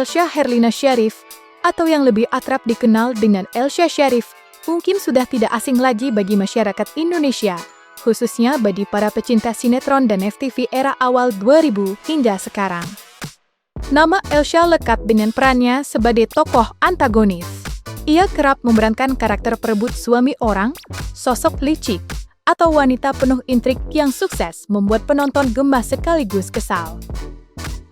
Elsha Herlina Syarif, atau yang lebih akrab dikenal dengan Elsha Syarif, mungkin sudah tidak asing lagi bagi masyarakat Indonesia, khususnya bagi para pecinta sinetron dan FTV era awal 2000 hingga sekarang. Nama Elsha lekat dengan perannya sebagai tokoh antagonis. Ia kerap memerankan karakter perebut suami orang, sosok licik, atau wanita penuh intrik yang sukses membuat penonton gemas sekaligus kesal.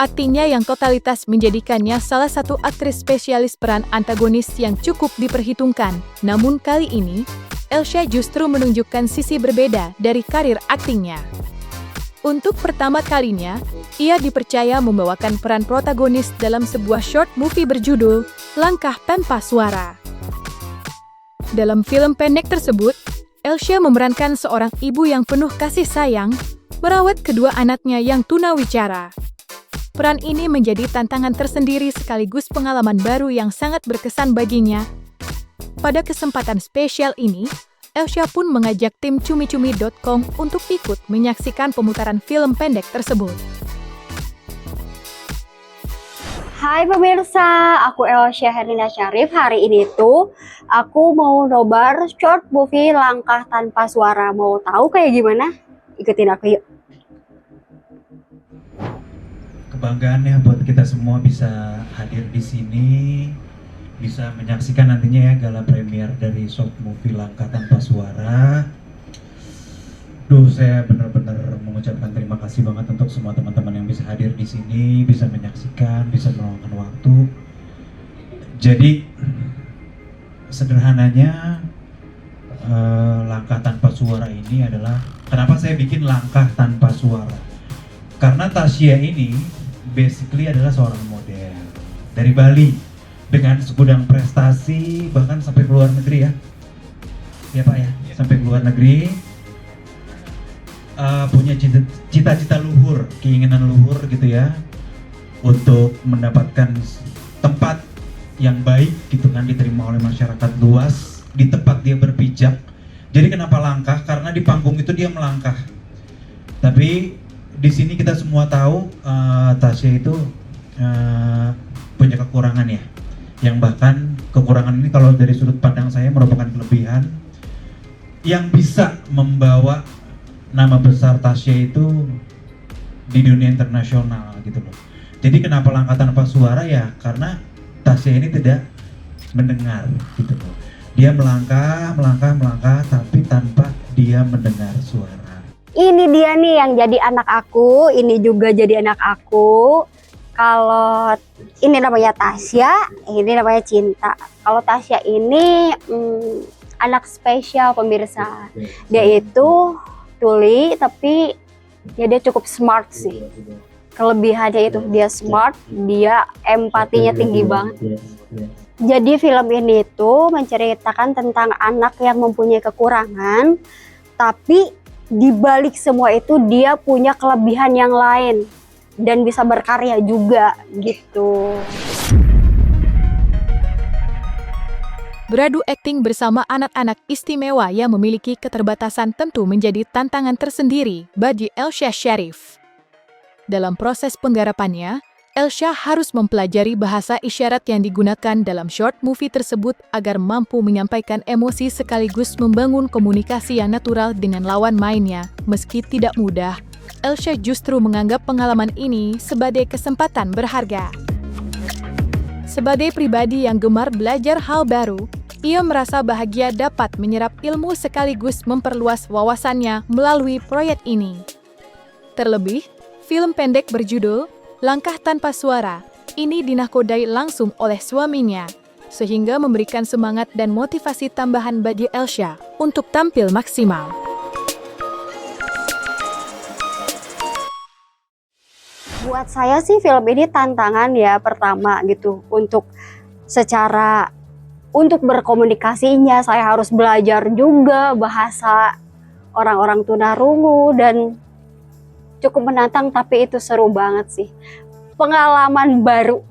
Aktingnya yang totalitas menjadikannya salah satu aktris spesialis peran antagonis yang cukup diperhitungkan. Namun kali ini, Elsha justru menunjukkan sisi berbeda dari karir aktingnya. Untuk pertama kalinya, ia dipercaya membawakan peran protagonis dalam sebuah short movie berjudul Langkah Tanpa Suara. Dalam film pendek tersebut, Elsha memerankan seorang ibu yang penuh kasih sayang, merawat kedua anaknya yang tunawicara. Peran ini menjadi tantangan tersendiri sekaligus pengalaman baru yang sangat berkesan baginya. Pada kesempatan spesial ini, Elsha pun mengajak tim cumi-cumi.com untuk ikut menyaksikan pemutaran film pendek tersebut. Hai pemirsa, aku Elsha Herlina Syarif. Hari ini tuh aku mau nobar short movie Langkah Tanpa Suara. Mau tahu kayak gimana? Ikutin aku yuk. Kebanggaan ya buat kita semua bisa hadir di sini, bisa menyaksikan nantinya ya gala premier dari short movie Langkah Tanpa Suara. Saya benar-benar mengucapkan terima kasih banget untuk semua teman-teman yang bisa hadir di sini, bisa menyaksikan, bisa meluangkan waktu. Jadi sederhananya Langkah Tanpa Suara ini adalah kenapa saya bikin Langkah Tanpa Suara? Karena Tasya ini basically adalah seorang model dari Bali dengan segudang prestasi, bahkan sampai ke luar negeri ya. Ya Pak ya, sampai ke luar negeri. Punya cita-cita luhur, keinginan luhur gitu ya, untuk mendapatkan tempat yang baik gitu kan, diterima oleh masyarakat luas di tempat dia berpijak. Jadi kenapa langkah? Karena di panggung itu dia melangkah. Tapi di sini kita semua tahu Tasya itu punya kekurangan ya, yang bahkan kekurangan ini kalau dari sudut pandang saya merupakan kelebihan yang bisa membawa nama besar Tasya itu di dunia internasional gitu loh. Jadi kenapa Langkah Tanpa Suara ya? Karena Tasya ini tidak mendengar gitu loh. Dia melangkah, tapi tanpa dia mendengar suara. Ini dia nih yang jadi anak aku, ini juga jadi anak aku. Kalau ini namanya Tasya, ini namanya Cinta. Kalau Tasya ini anak spesial pemirsa. Dia itu tuli tapi ya dia cukup smart sih. Kelebihannya itu dia smart, dia empatinya tinggi banget. Jadi film ini tuh menceritakan tentang anak yang mempunyai kekurangan, tapi di balik semua itu dia punya kelebihan yang lain dan bisa berkarya juga gitu. Beradu akting bersama anak-anak istimewa yang memiliki keterbatasan tentu menjadi tantangan tersendiri bagi Elsha Syarif. Dalam proses penggarapannya, Elsha harus mempelajari bahasa isyarat yang digunakan dalam short movie tersebut agar mampu menyampaikan emosi sekaligus membangun komunikasi yang natural dengan lawan mainnya. Meski tidak mudah, Elsha justru menganggap pengalaman ini sebagai kesempatan berharga. Sebagai pribadi yang gemar belajar hal baru, ia merasa bahagia dapat menyerap ilmu sekaligus memperluas wawasannya melalui proyek ini. Terlebih, film pendek berjudul Langkah Tanpa Suara ini dinahkodai langsung oleh suaminya, sehingga memberikan semangat dan motivasi tambahan bagi Elsha untuk tampil maksimal. Buat saya sih film ini tantangan ya pertama gitu, untuk berkomunikasinya saya harus belajar juga bahasa orang-orang tunarungu dan cukup menantang, tapi itu seru banget sih. Pengalaman baru.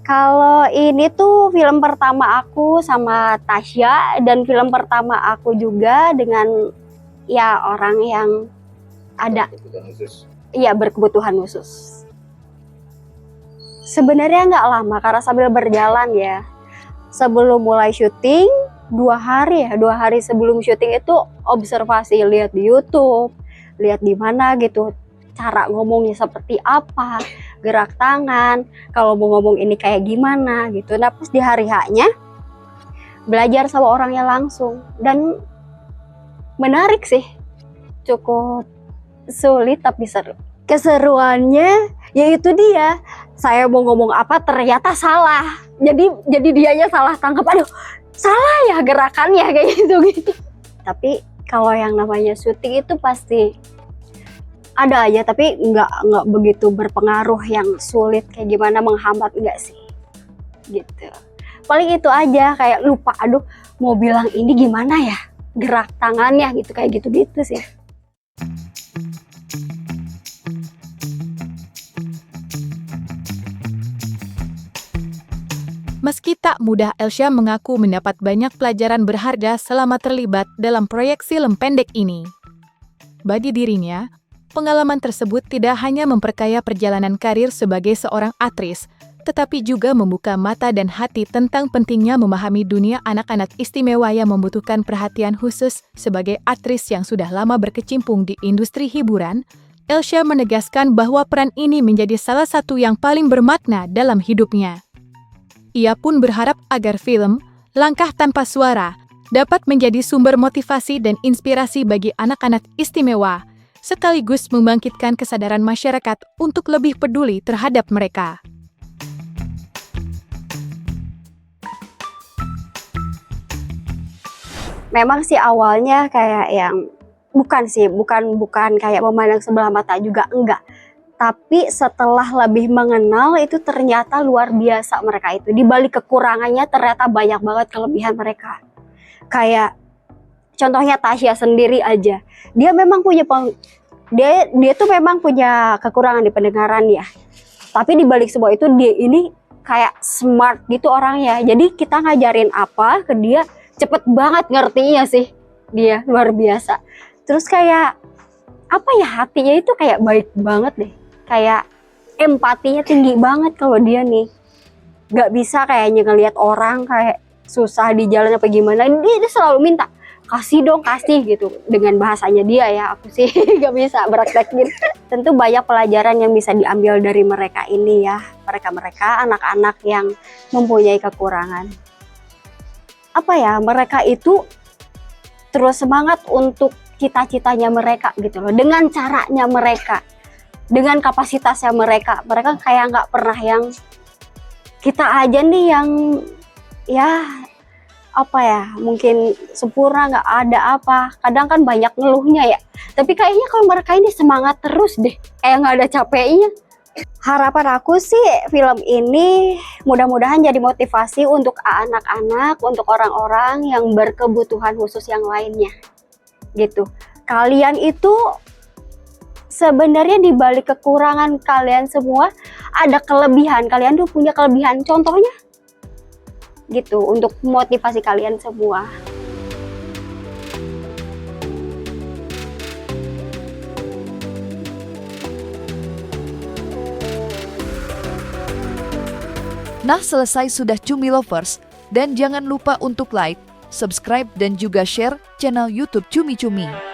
Kalau ini tuh film pertama aku sama Tasya dan film pertama aku juga dengan ya orang yang ada berkebutuhan khusus. sebenarnya nggak lama karena sambil berjalan ya. Sebelum mulai syuting 2 hari sebelum syuting itu observasi, lihat di YouTube, lihat di mana gitu, cara ngomongnya seperti apa, gerak tangan, kalau mau ngomong ini kayak gimana gitu. Nah pas di hari haknya belajar sama orangnya langsung, dan menarik sih, cukup sulit tapi seru. Keseruannya yaitu dia, saya mau ngomong apa ternyata salah, jadi dianya salah tangkap, aduh salah ya gerakannya kayak gitu. Tapi kalau yang namanya syuting itu pasti ada aja, tapi nggak begitu berpengaruh yang sulit kayak gimana, menghambat enggak sih gitu. Paling itu aja, kayak lupa, aduh mau bilang ini gimana ya gerak tangannya gitu, kayak gitu-gitu sih. Meski tak mudah, Elsha mengaku mendapat banyak pelajaran berharga selama terlibat dalam proyek film pendek ini. Bagi dirinya, pengalaman tersebut tidak hanya memperkaya perjalanan karir sebagai seorang aktris, tetapi juga membuka mata dan hati tentang pentingnya memahami dunia anak-anak istimewa yang membutuhkan perhatian khusus. Sebagai aktris yang sudah lama berkecimpung di industri hiburan, Elsha menegaskan bahwa peran ini menjadi salah satu yang paling bermakna dalam hidupnya. Ia pun berharap agar film Langkah Tanpa Suara dapat menjadi sumber motivasi dan inspirasi bagi anak-anak istimewa, sekaligus membangkitkan kesadaran masyarakat untuk lebih peduli terhadap mereka. Memang sih awalnya kayak yang bukan kayak memandang sebelah mata juga, enggak. Tapi setelah lebih mengenal itu ternyata luar biasa mereka itu. Di balik kekurangannya ternyata banyak banget kelebihan mereka. Kayak contohnya Tasya sendiri aja. Dia memang punya dia tuh memang punya kekurangan di pendengaran ya. Tapi di balik semua itu dia ini kayak smart gitu orangnya. Jadi kita ngajarin apa ke dia cepet banget ngertinya sih. Dia luar biasa. Terus kayak apa ya, hatinya itu kayak baik banget deh. Kayak empatinya tinggi banget kalau dia nih. Gak bisa kayaknya ngelihat orang kayak susah di jalan apa gimana. Dia selalu minta, kasih dong, kasih gitu. Dengan bahasanya dia ya, aku sih gak bisa praktekin. Tentu banyak pelajaran yang bisa diambil dari mereka ini ya. Mereka anak-anak yang mempunyai kekurangan. Apa ya, mereka itu terus semangat untuk cita-citanya mereka gitu loh. Dengan caranya mereka. Dengan kapasitasnya mereka kayak nggak pernah yang kita aja nih yang ya apa ya, mungkin sempurna nggak ada apa, kadang kan banyak ngeluhnya ya, tapi kayaknya kalau mereka ini semangat terus deh, kayak nggak ada capeknya. Harapan aku sih film ini mudah-mudahan jadi motivasi untuk anak-anak, untuk orang-orang yang berkebutuhan khusus yang lainnya gitu. Kalian itu sebenarnya di balik kekurangan kalian semua ada kelebihan. Kalian tuh punya kelebihan, contohnya gitu, untuk motivasi kalian semua. Nah, selesai sudah Cumi Lovers, dan jangan lupa untuk like, subscribe dan juga share channel YouTube Cumi Cumi.